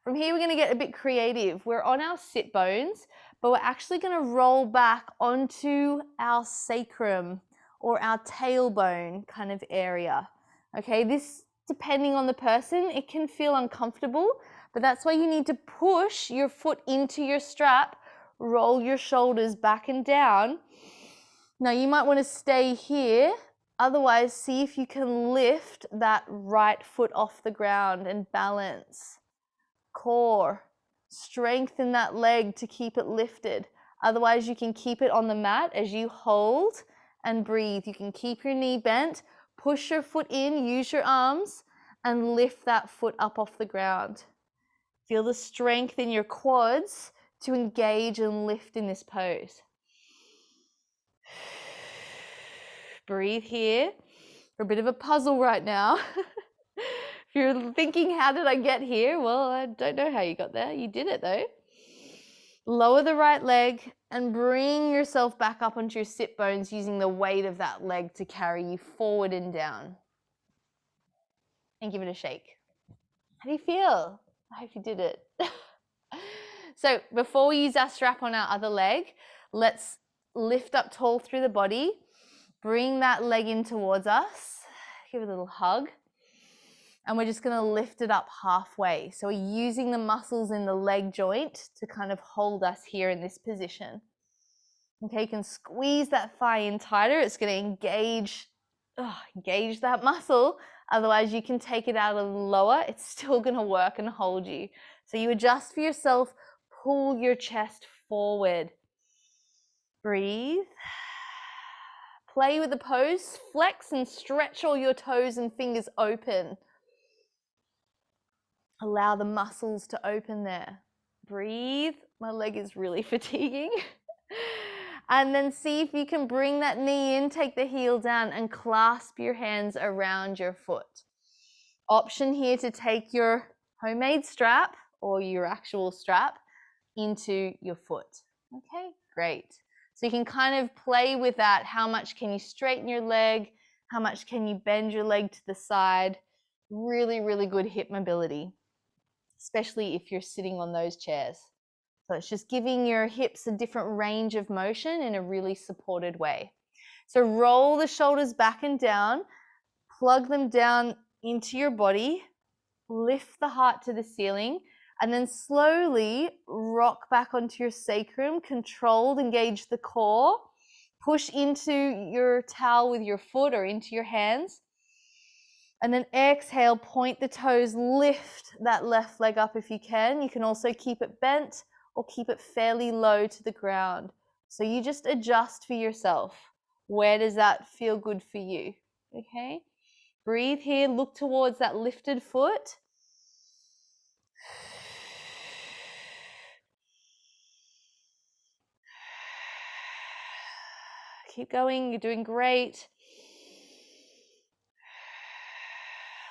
From here, we're going to get a bit creative. We're on our sit bones, but we're actually going to roll back onto our sacrum or our tailbone kind of area. Okay, this, depending on the person, it can feel uncomfortable, but that's why you need to push your foot into your strap, roll your shoulders back and down. Now you might want to stay here, otherwise see if you can lift that right foot off the ground and balance. Core, strengthen that leg to keep it lifted. Otherwise you can keep it on the mat as you hold and breathe. You can keep your knee bent, push your foot in, use your arms, and lift that foot up off the ground. Feel the strength in your quads to engage and lift in this pose. Breathe here. We're a bit of a puzzle right now. If you're thinking, how did I get here? Well, I don't know how you got there. You did it though. Lower the right leg and bring yourself back up onto your sit bones using the weight of that leg to carry you forward and down. And give it a shake. How do you feel? I hope you did it. So before we use our strap on our other leg, let's lift up tall through the body. Bring that leg in towards us. Give it a little hug. And we're just going to lift it up halfway. So we're using the muscles in the leg joint to kind of hold us here in this position. Okay, you can squeeze that thigh in tighter. It's going to engage that muscle. Otherwise, you can take it out a little lower. It's still going to work and hold you. So you adjust for yourself. Pull your chest forward. Breathe. Play with the pose. Flex and stretch all your toes and fingers open. Allow the muscles to open there. Breathe. My leg is really fatiguing. And then see if you can bring that knee in, take the heel down and clasp your hands around your foot. Option here to take your homemade strap or your actual strap into your foot. Okay, great. So you can kind of play with that. How much can you straighten your leg? How much can you bend your leg to the side? Really, really good hip mobility, especially if you're sitting on those chairs. So it's just giving your hips a different range of motion in a really supported way. So roll the shoulders back and down, plug them down into your body, lift the heart to the ceiling, and then slowly rock back onto your sacrum, controlled, engage the core, push into your towel with your foot or into your hands. And then exhale, point the toes, lift that left leg up if you can. You can also keep it bent or keep it fairly low to the ground. So you just adjust for yourself. Where does that feel good for you? Okay, breathe here, look towards that lifted foot. Keep going, you're doing great.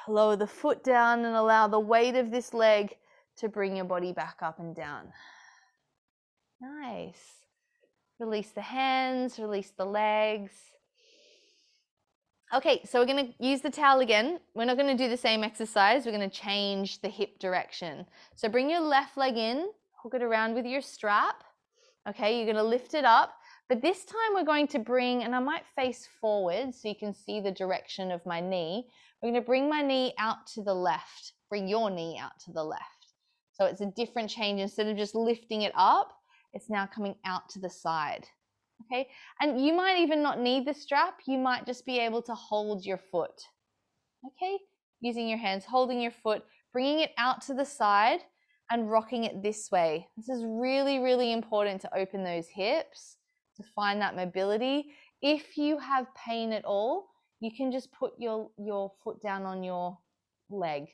Lower the foot down and allow the weight of this leg to bring your body back up and down. Nice. Release the hands, release the legs. Okay, so we're going to use the towel again. We're not going to do the same exercise. We're going to change the hip direction. So bring your left leg in, hook it around with your strap. Okay, you're going to lift it up. But this time we're going to bring, and I might face forward so you can see the direction of my knee. We're going to bring my knee out to the left. Bring your knee out to the left. So it's a different change. Instead of just lifting it up, it's now coming out to the side. Okay, and you might even not need the strap. You might just be able to hold your foot. Okay, using your hands, holding your foot, bringing it out to the side and rocking it this way. This is really, really important to open those hips, to find that mobility. If you have pain at all, you can just put your foot down on your leg,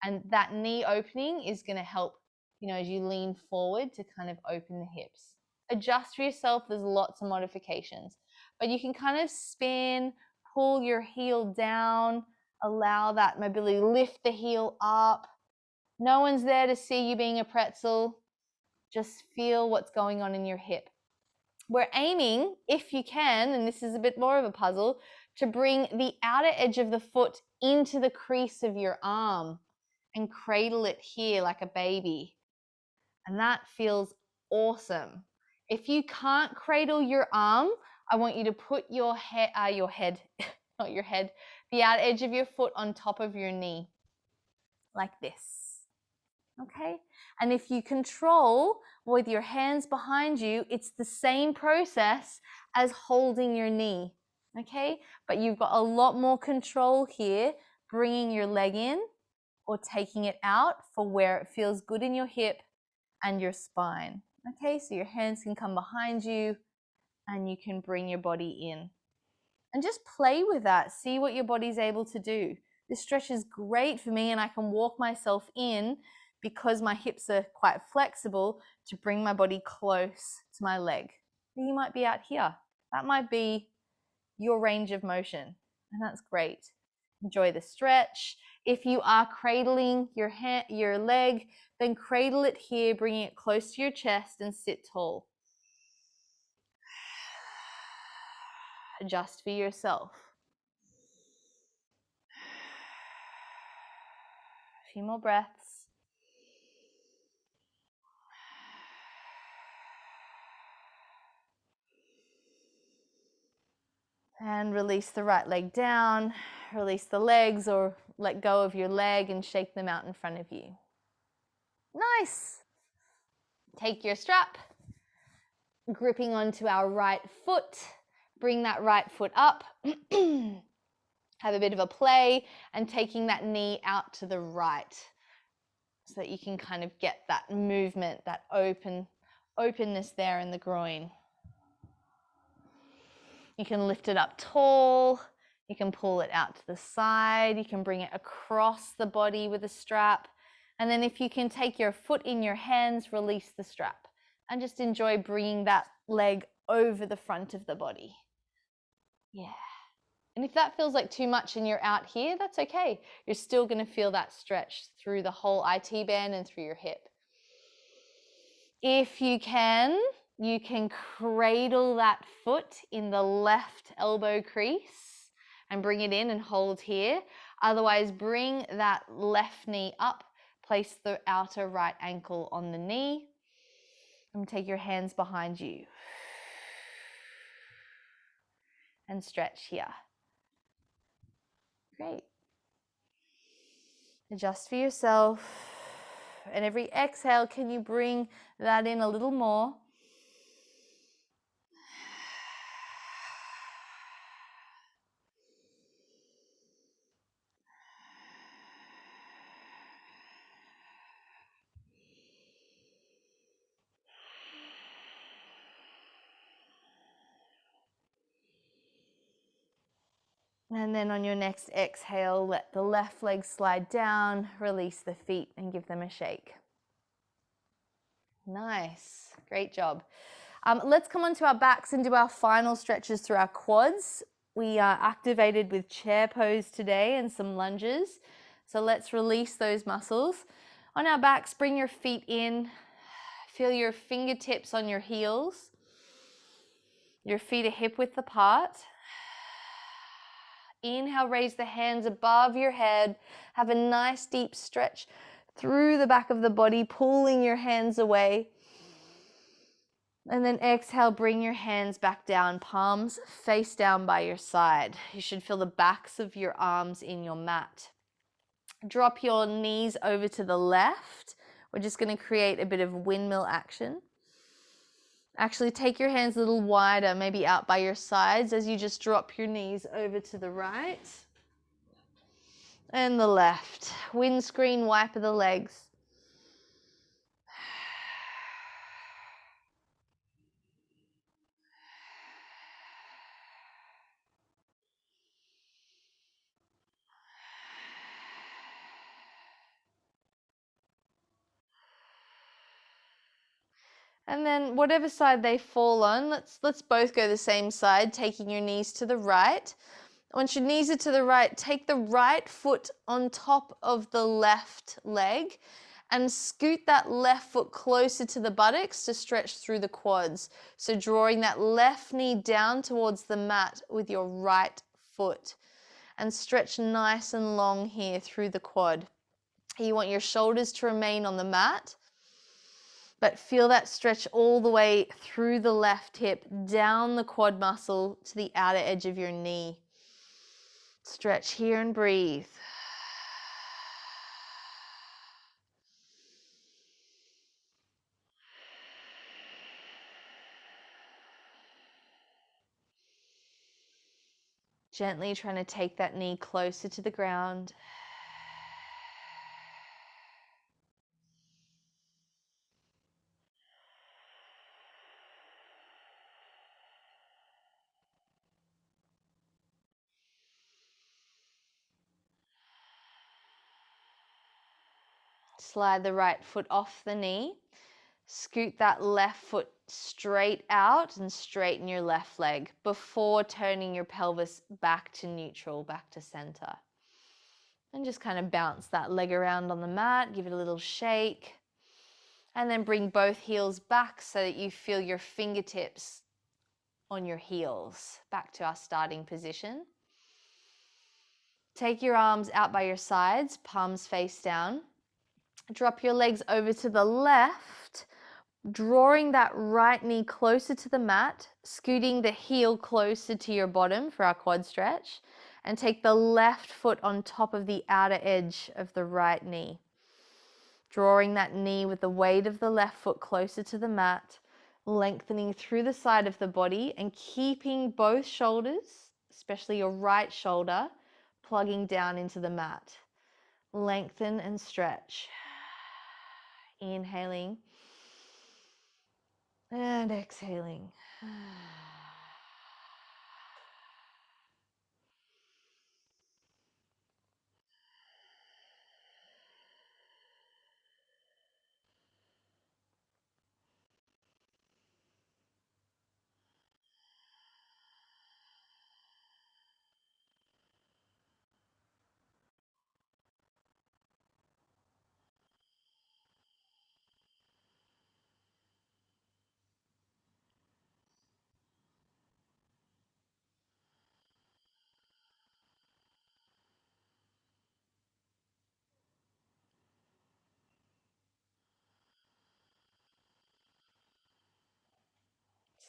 and that knee opening is going to help, as you lean forward to kind of open the hips. Adjust for yourself. There's lots of modifications, but you can kind of spin, pull your heel down, allow that mobility, lift the heel up. No one's there to see you being a pretzel. Just feel what's going on in your hip. We're aiming, if you can, and this is a bit more of a puzzle, to bring the outer edge of the foot into the crease of your arm and cradle it here like a baby. And that feels awesome. If you can't cradle your arm, I want you to put your head, not your head, the outer edge of your foot on top of your knee, like this. Okay? And if you control with your hands behind you, it's the same process as holding your knee. Okay? But you've got a lot more control here, bringing your leg in or taking it out for where it feels good in your hip and your spine. Okay, so your hands can come behind you and you can bring your body in. And just play with that. See what your body's able to do. This stretch is great for me, and I can walk myself in because my hips are quite flexible to bring my body close to my leg. You might be out here. That might be your range of motion, and that's great. Enjoy the stretch. If you are cradling your leg, then cradle it here, bringing it close to your chest and sit tall. Adjust for yourself. A few more breaths. And release the right leg down. Release the legs or let go of your leg and shake them out in front of you. Nice. Take your strap, gripping onto our right foot. Bring that right foot up. Have a bit of a play and taking that knee out to the right so that you can kind of get that movement, that openness there in the groin. You can lift it up tall. You can pull it out to the side. You can bring it across the body with a strap. And then if you can take your foot in your hands, release the strap and just enjoy bringing that leg over the front of the body. Yeah. And if that feels like too much and you're out here, that's okay. You're still going to feel that stretch through the whole IT band and through your hip. If you can cradle that foot in the left elbow crease and bring it in and hold here. Otherwise, bring that left knee up, place the outer right ankle on the knee, and take your hands behind you. And stretch here. Great. Adjust for yourself. And every exhale, can you bring that in a little more? And then on your next exhale, let the left leg slide down, release the feet and give them a shake. Nice, great job. Let's come onto our backs and do our final stretches through our quads. We are activated with chair pose today and some lunges. So let's release those muscles. On our backs, bring your feet in. Feel your fingertips on your heels. Your feet are hip width apart. Inhale, raise the hands above your head. Have a nice deep stretch through the back of the body, pulling your hands away. And then exhale, bring your hands back down, palms face down by your side. You should feel the backs of your arms in your mat. Drop your knees over to the left. We're just going to create a bit of windmill action. Actually, take your hands a little wider, maybe out by your sides as you just drop your knees over to the right and the left. Windscreen wiper the legs. And then whatever side they fall on, let's both go the same side, taking your knees to the right. Once your knees are to the right, take the right foot on top of the left leg and scoot that left foot closer to the buttocks to stretch through the quads. So drawing that left knee down towards the mat with your right foot and stretch nice and long here through the quad. You want your shoulders to remain on the mat, but feel that stretch all the way through the left hip, down the quad muscle to the outer edge of your knee. Stretch here and breathe. Gently trying to take that knee closer to the ground. Slide the right foot off the knee. Scoot that left foot straight out and straighten your left leg before turning your pelvis back to neutral, back to center. And just kind of bounce that leg around on the mat, give it a little shake. And then bring both heels back so that you feel your fingertips on your heels. Back to our starting position. Take your arms out by your sides, palms face down. Drop your legs over to the left, drawing that right knee closer to the mat, scooting the heel closer to your bottom for our quad stretch, and take the left foot on top of the outer edge of the right knee. Drawing that knee with the weight of the left foot closer to the mat, lengthening through the side of the body and keeping both shoulders, especially your right shoulder, plugging down into the mat. Lengthen and stretch. Inhaling and exhaling.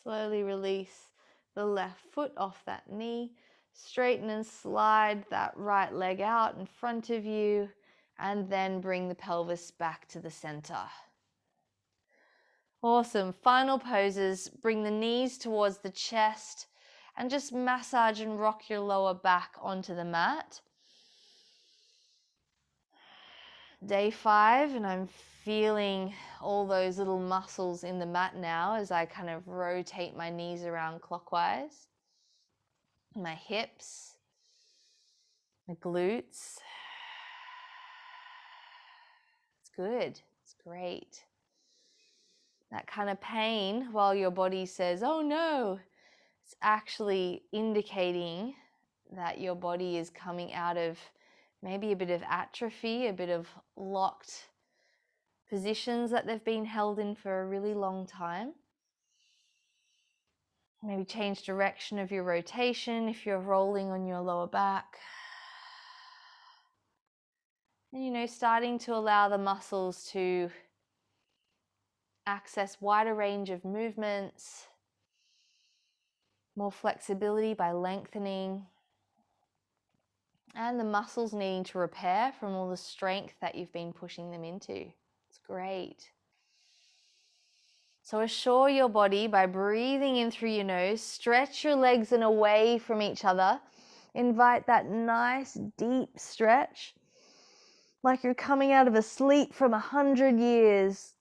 Slowly release the left foot off that knee. Straighten and slide that right leg out in front of you, and then bring the pelvis back to the center. Awesome. Final poses. Bring the knees towards the chest and just massage and rock your lower back onto the mat. Day 5, and I'm feeling all those little muscles in the mat now as I kind of rotate my knees around clockwise. My hips, the glutes. It's good. It's great. That kind of pain while your body says, oh no, it's actually indicating that your body is coming out of maybe a bit of atrophy, a bit of locked positions that they've been held in for a really long time. Maybe change direction of your rotation if you're rolling on your lower back. And starting to allow the muscles to access wider range of movements, more flexibility by lengthening, and the muscles needing to repair from all the strength that you've been pushing them into. It's great. So assure your body by breathing in through your nose, stretch your legs and away from each other. Invite that nice deep stretch, like you're coming out of a sleep from 100 years.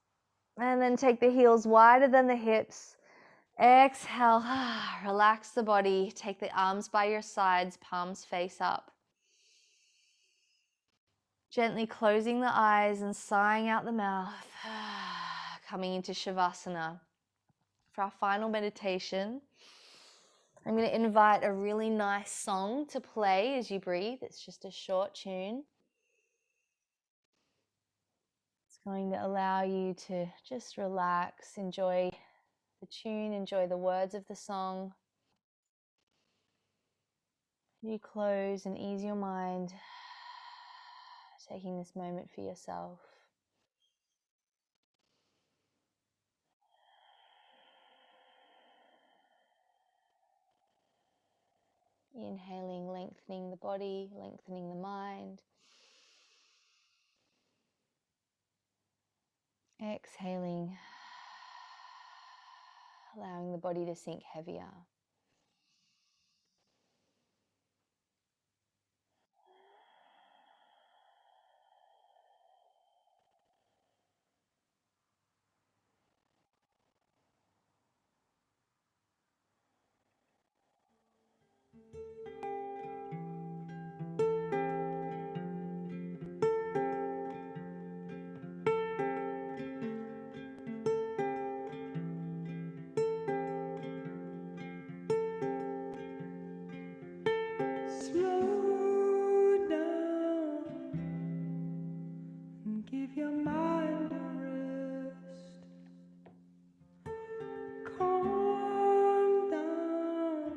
And then take the heels wider than the hips. Exhale, relax the body. Take the arms by your sides, palms face up. Gently closing the eyes and sighing out the mouth. Coming into Shavasana. For our final meditation, I'm going to invite a really nice song to play as you breathe. It's just a short tune. It's going to allow you to just relax, enjoy the tune, enjoy the words of the song. You close and ease your mind, taking this moment for yourself. Inhaling, lengthening the body, lengthening the mind. Exhaling, allowing the body to sink heavier. Slow down and give your mind a rest. Calm down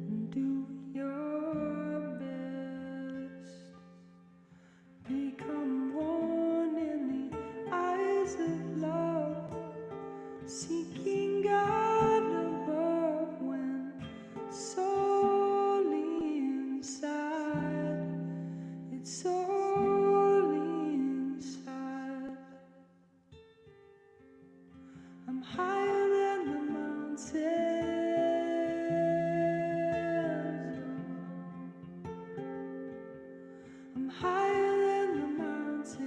and do your best. Become one in the eyes of love, seeking God above when solely inside, it's solely inside. I'm higher than the mountains. I'm higher than the mountains.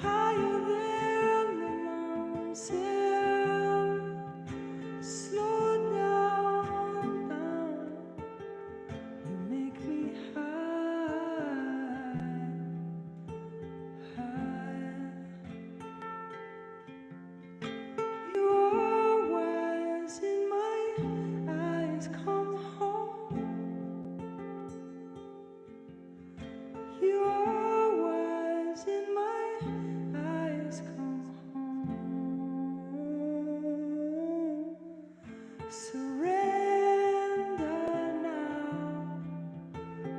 Higher than the mountains. Slow down, you make me high, high. You are wise in my eyes, come home. You are wise in my eyes, come home. Surrender now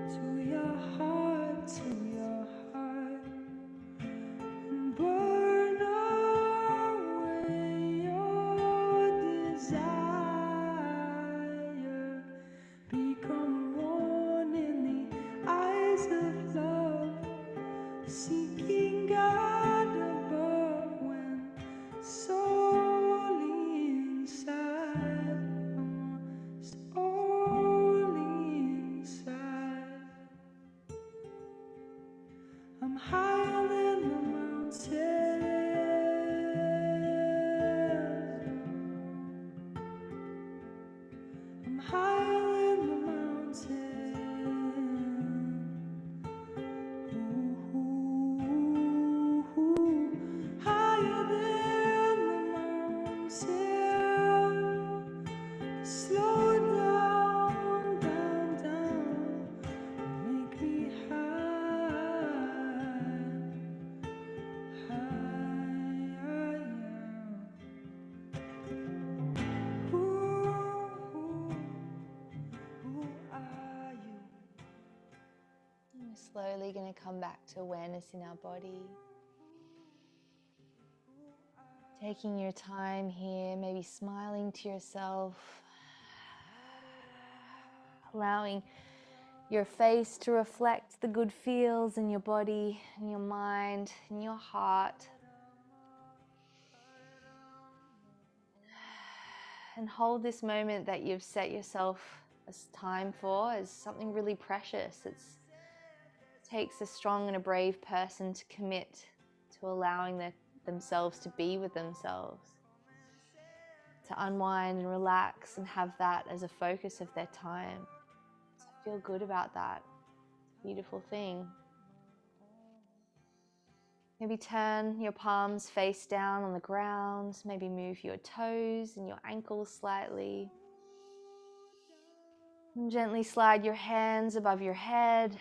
to your heart, and burn away your desire. Become one in the eyes of love, seeking God above when solely inside, solely inside. I'm higher than the mountains. We're slowly going to come back to awareness in our body. Taking your time here, maybe smiling to yourself, allowing your face to reflect the good feels in your body, in your mind, in your heart. And hold this moment that you've set yourself as time for as something really precious. It takes a strong and a brave person to commit to allowing themselves to be with themselves, to unwind and relax and have that as a focus of their time. So feel good about that. It's a beautiful thing. Maybe turn your palms face down on the ground. Maybe move your toes and your ankles slightly. And gently slide your hands above your head.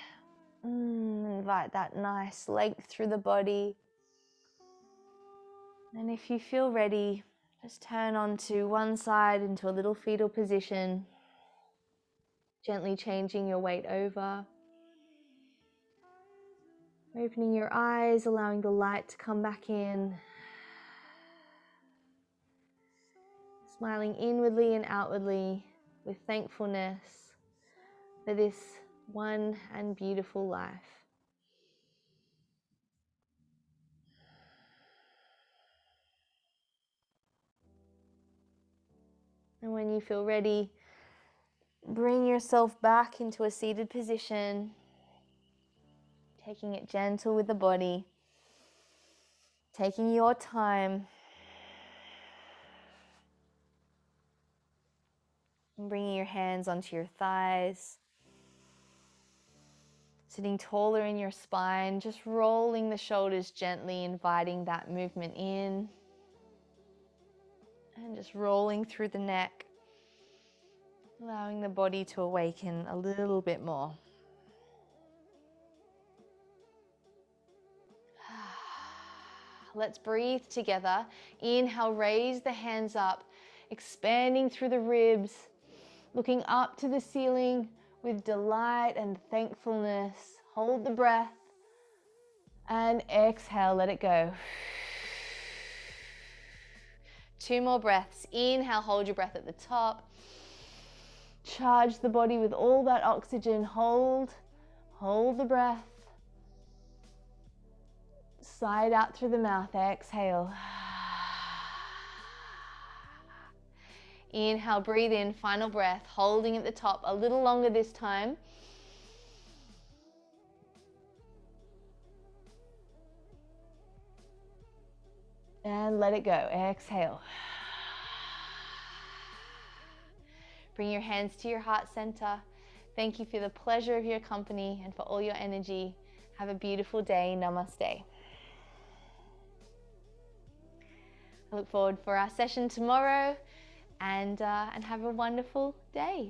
Invite that nice length through the body. And if you feel ready, just turn onto one side into a little fetal position. Gently changing your weight over. Opening your eyes, allowing the light to come back in. Smiling inwardly and outwardly with thankfulness for this one and beautiful life. And when you feel ready, bring yourself back into a seated position, taking it gentle with the body, taking your time, and bringing your hands onto your thighs, sitting taller in your spine, just rolling the shoulders gently, inviting that movement in, and just rolling through the neck, allowing the body to awaken a little bit more. Let's breathe together. Inhale, raise the hands up, expanding through the ribs, looking up to the ceiling with delight and thankfulness. Hold the breath and exhale, let it go. 2 more breaths. Inhale, hold your breath at the top. Charge the body with all that oxygen. Hold the breath. Sigh out through the mouth, exhale. Inhale, breathe in, final breath, holding at the top a little longer this time. And let it go, exhale. Bring your hands to your heart center. Thank you for the pleasure of your company and for all your energy. Have a beautiful day. Namaste. I look forward for our session tomorrow and have a wonderful day.